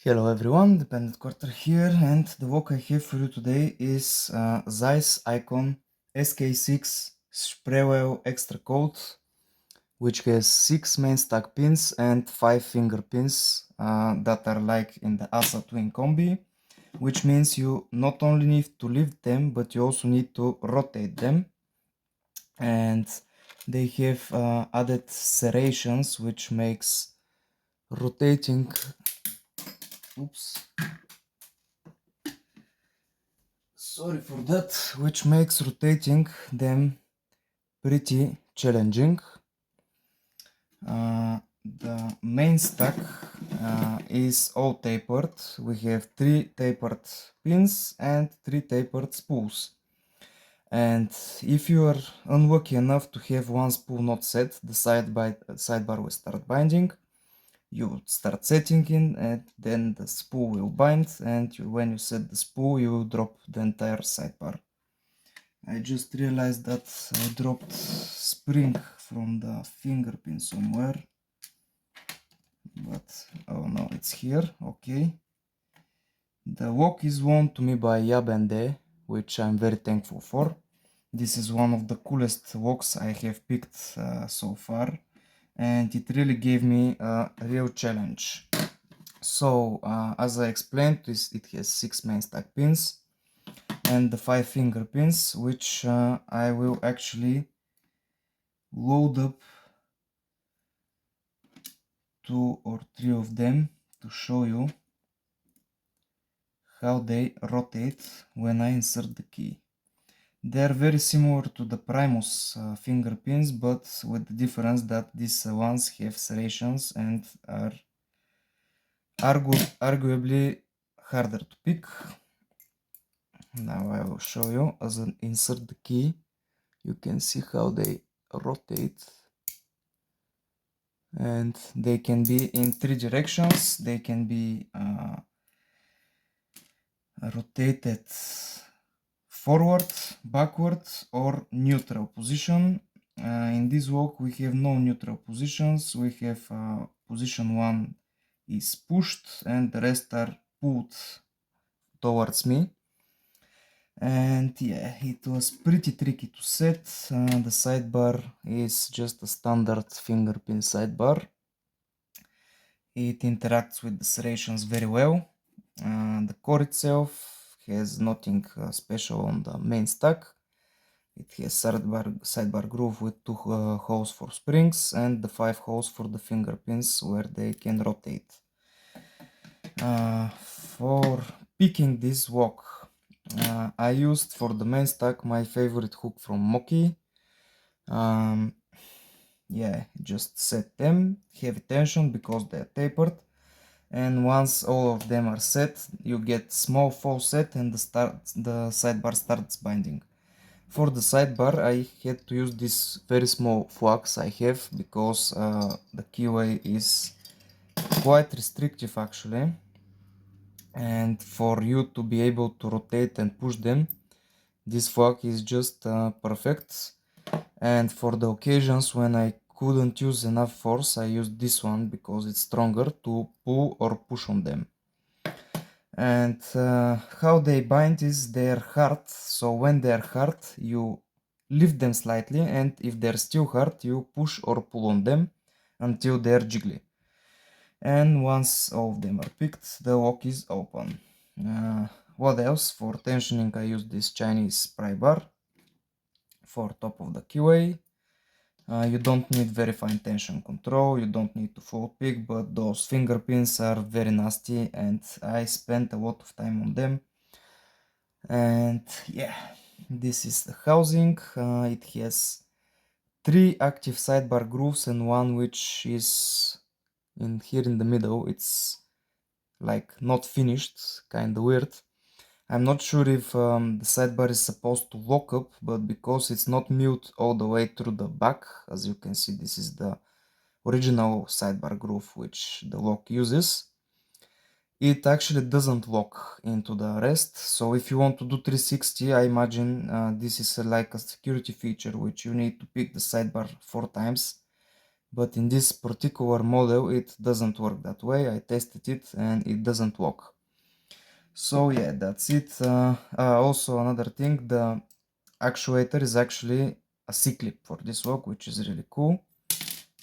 Hello everyone, Dependent Quarter here, and the work I have for you today is zIKON SK6 Sperwelle Extra Code, which has 6 main stack pins and 5 finger pins that are like in the ASA twin combi, which means you not only need to lift them, but you also need to rotate them. And they have added serrations, which makes rotating sorry for that, which makes rotating them pretty challenging. The main stack is all tapered. We have 3 tapered pins and 3 tapered spools. And if you are unlucky enough to have one spool not set, the sidebar will start binding. You start setting in, and then the spool will bind, and when you set the spool, you will drop the entire sidebar. I just realized that I dropped spring from the finger pin somewhere, but oh no, it's here. Okay. The lock is loaned to me by Yabende, which I'm very thankful for. This is one of the coolest locks I have picked so far, and it really gave me a real challenge. So, as I explained, it has 6 main stack pins and the 5 finger pins, which I will actually load up 2 or 3 of them to show you how they rotate when I insert the key. They are very similar to the Primus finger pins, but with the difference that these ones have serrations and are arguably harder to pick. Now I will show you. As I insert the key, you can see how they rotate, and they can be in 3 directions. They can be rotated forward, backward, or neutral position. In this walk we have no neutral positions. We have position 1 is pushed and the rest are pulled towards me. And yeah, it was pretty tricky to set. The sidebar is just a standard fingerpin sidebar. It interacts with the serrations very well. The core itself has nothing special on the main stack. It has sidebar groove with 2 holes for springs and the 5 holes for the fingerpins where they can rotate. For picking this wok, I used for the main stack my favorite hook from Moki. Yeah, just set them, heavy tension because they are tapered, and once all of them are set, you get small fall set and the sidebar starts binding. For the sidebar, I had to use this very small flux I have because the keyway is quite restrictive actually, and for you to be able to rotate and push them, this flux is just perfect. And for the occasions when I couldn't use enough force, I used this one because it's stronger to pull or push on them. And how they bind is they're hard, so when they're hard you lift them slightly, and if they're still hard you push or pull on them until they're jiggly. And once all of them are picked, the lock is open. What else? For tensioning I use this Chinese pry bar for top of the keyway. You don't need very fine tension control, you don't need to full pick, but those finger pins are very nasty and I spent a lot of time on them. And yeah, this is the housing. It has 3 active sidebar grooves and one which is in here in the middle. It's like not finished, kinda weird. I'm not sure if the sidebar is supposed to lock up, but because it's not milled all the way through the back, as you can see, this is the original sidebar groove which the lock uses, it actually doesn't lock into the rest. So if you want to do 360, I imagine this is like a security feature which you need to pick the sidebar 4 times but in this particular model it doesn't work that way. I tested it and it doesn't work. So yeah, that's it. Also another thing, the actuator is actually a C-clip for this lock, which is really cool.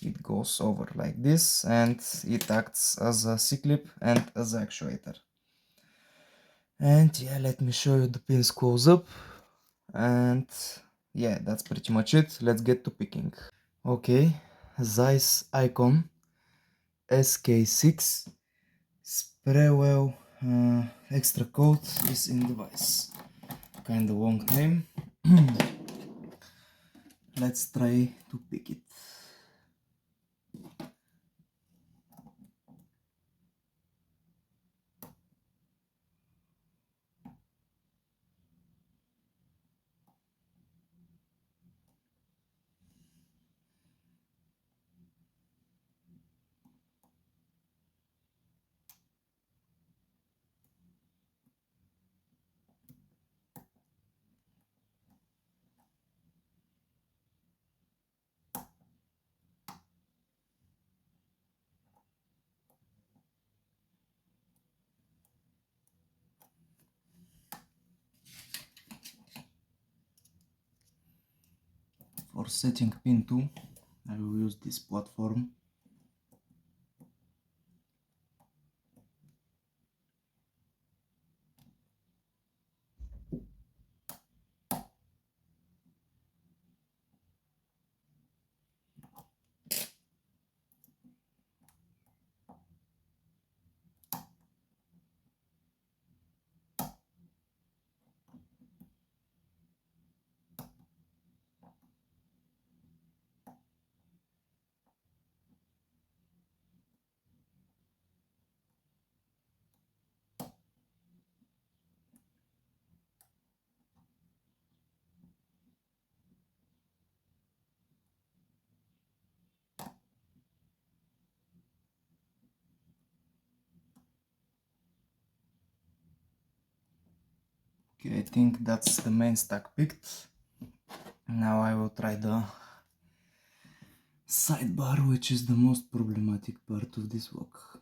It goes over like this and it acts as a C-clip and as an actuator. And yeah, let me show you the pins close up. And yeah, that's pretty much it. Let's get to picking. Okay, zIKON SK6 Sperwelle Extra Code is in device. Kinda long name. Let's try to pick it. For setting pin 2, I will use this platform. Okay, I think that's the main stack picked. Now I will try the sidebar, which is the most problematic part of this walk.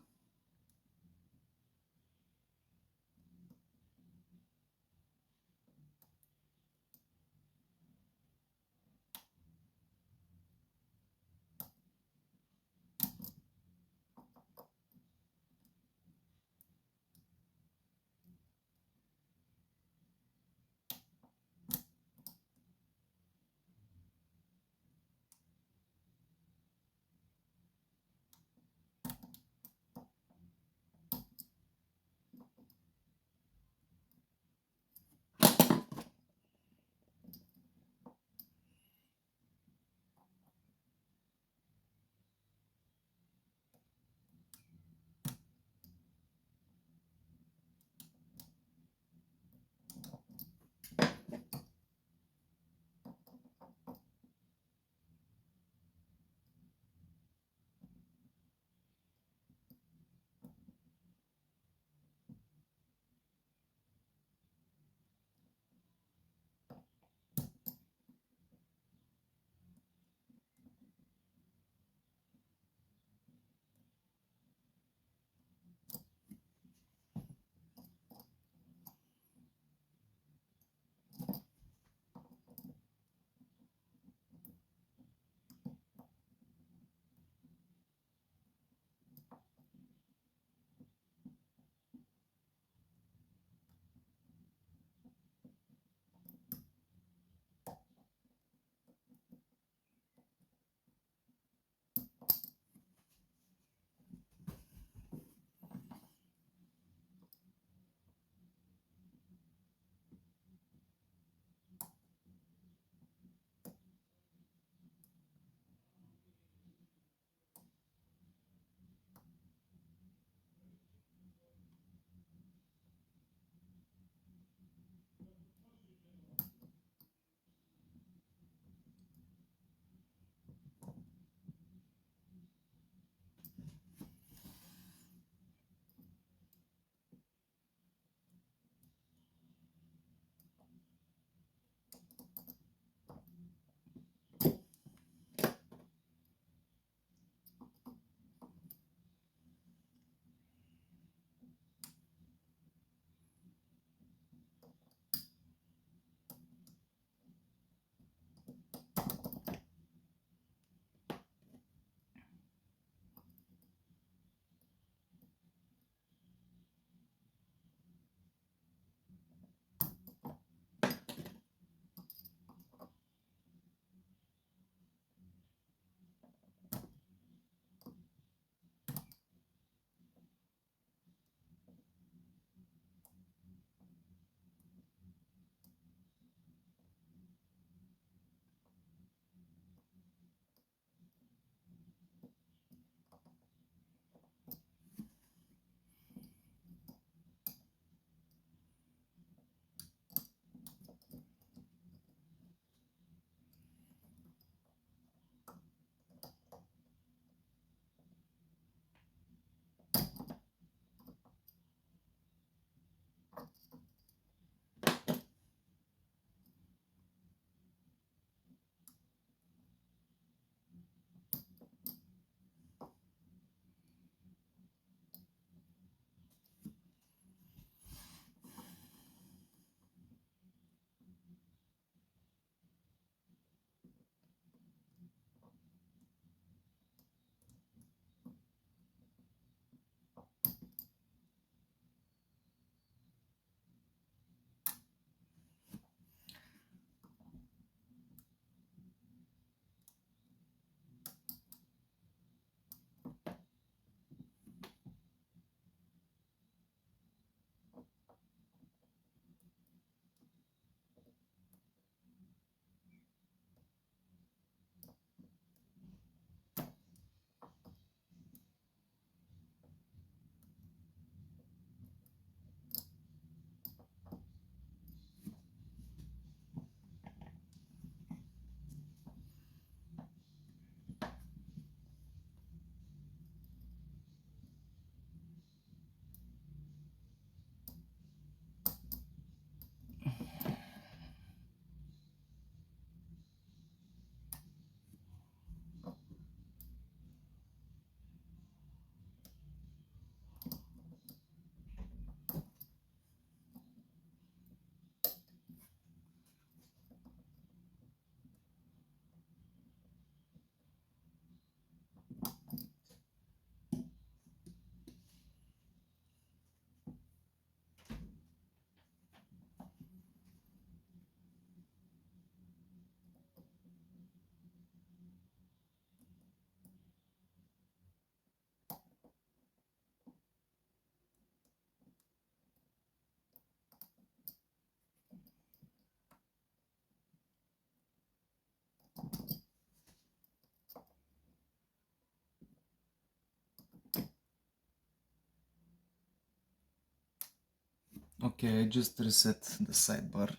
Okay, I just reset the sidebar.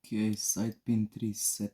Okay, side pin 3 set.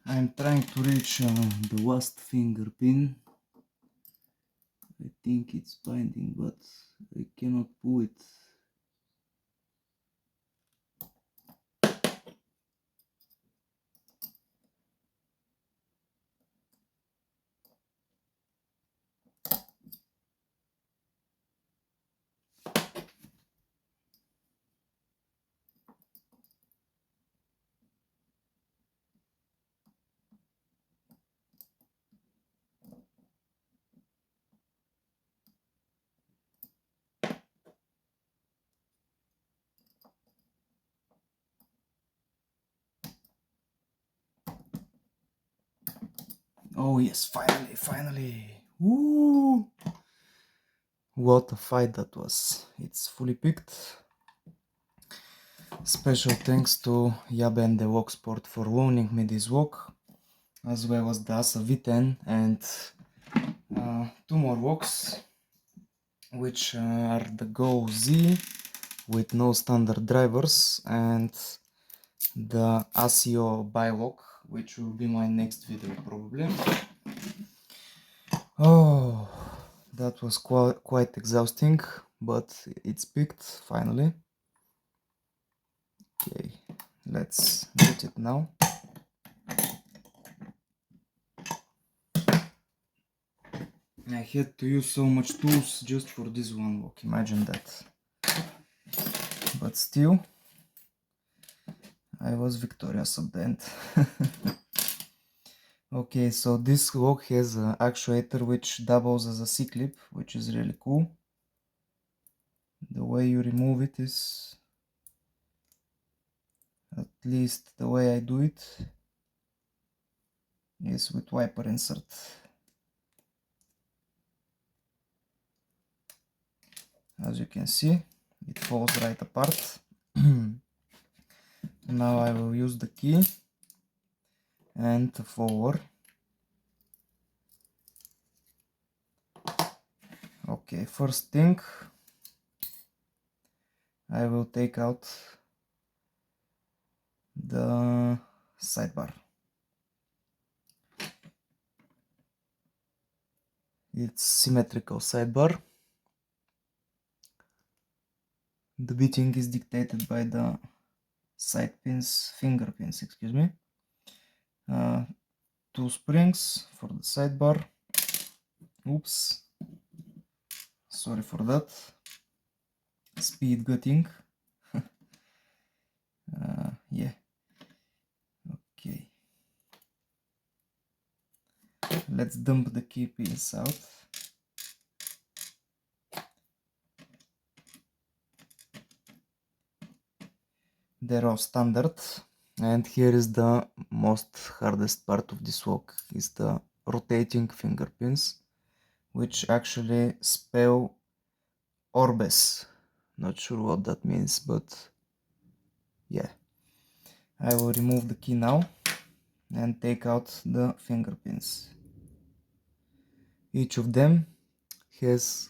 I'm trying to reach the last finger pin. I think it's binding, but I cannot pull it. Oh yes, finally! Woo! What a fight that was. It's fully picked. Special thanks to Yabe and the Walksport for loaning me this walk, as well as the ASA V10 and two more walks, which are the Go Z with no standard drivers and the ASIO Bylog, which will be my next video probably. Oh, that was quite exhausting, but it's picked finally. Okay, let's get it now. I had to use so much tools just for this one walk, imagine that. But still, I was victorious at the end. Okay, so this walk has an actuator which doubles as a C-clip, which is really cool. The way you remove it is, at least the way I do it, is with wiper insert. As you can see, it falls right apart. Now I will use the key and forward. Okay, first thing, I will take out the sidebar. It's symmetrical sidebar. The bitting is dictated by the side pins, finger pins, excuse me. Two springs for the sidebar. Oops, sorry for that. Speed gutting. Yeah. Okay. Let's dump the key pins out. They're all standard. And here is the most hardest part of this walk, is the rotating finger pins, which actually spell orbes. Not sure what that means, but yeah. I will remove the key now and take out the finger pins. Each of them has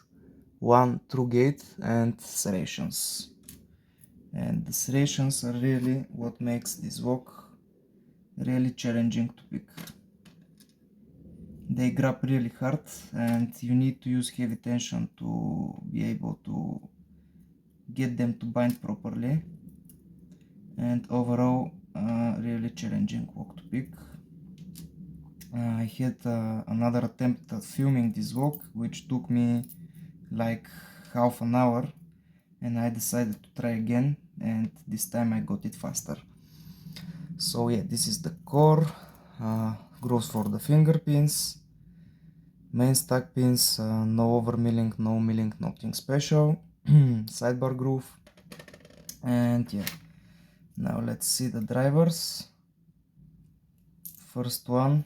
one true gate and serrations. And the serrations are really what makes this walk really challenging to pick. They grab really hard and you need to use heavy tension to be able to get them to bind properly, and overall really challenging walk to pick. I had another attempt at filming this walk which took me like half an hour, and I decided to try again, and this time I got it faster. So yeah, this is the core, grooves for the finger pins, main stack pins, no over milling, no milling, nothing special, sidebar groove, and yeah. Now let's see the drivers. First one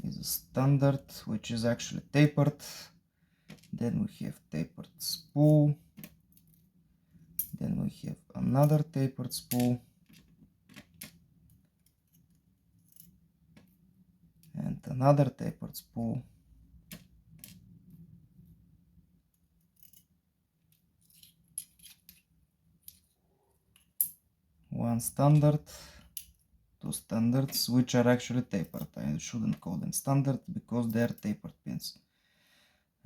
is a standard, which is actually tapered. Then we have tapered spool. Then we have another tapered spool. And another tapered spool. one standard, two standards, which are actually tapered. I shouldn't call them standard because they are tapered pins.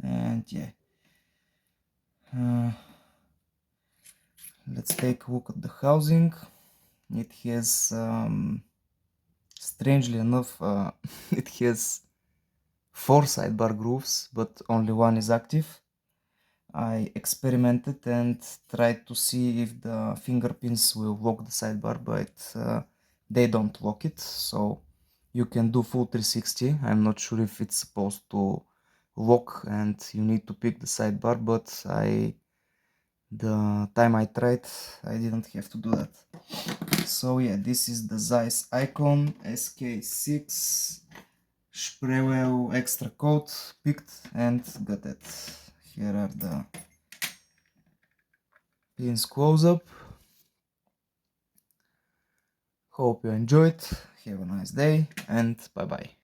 And yeah, let's take a look at the housing. It has, strangely enough, it has 4 sidebar grooves, but only one is active. I experimented and tried to see if the finger pins will lock the sidebar, but they don't lock it, so you can do full 360. I'm not sure if it's supposed to lock and you need to pick the sidebar, but the time I tried, I didn't have to do that. So yeah, this is the zIKON SK6 Sperwelle Extra Code, picked and got it. Here are the pins close up. Hope you enjoyed. Have a nice day and bye bye.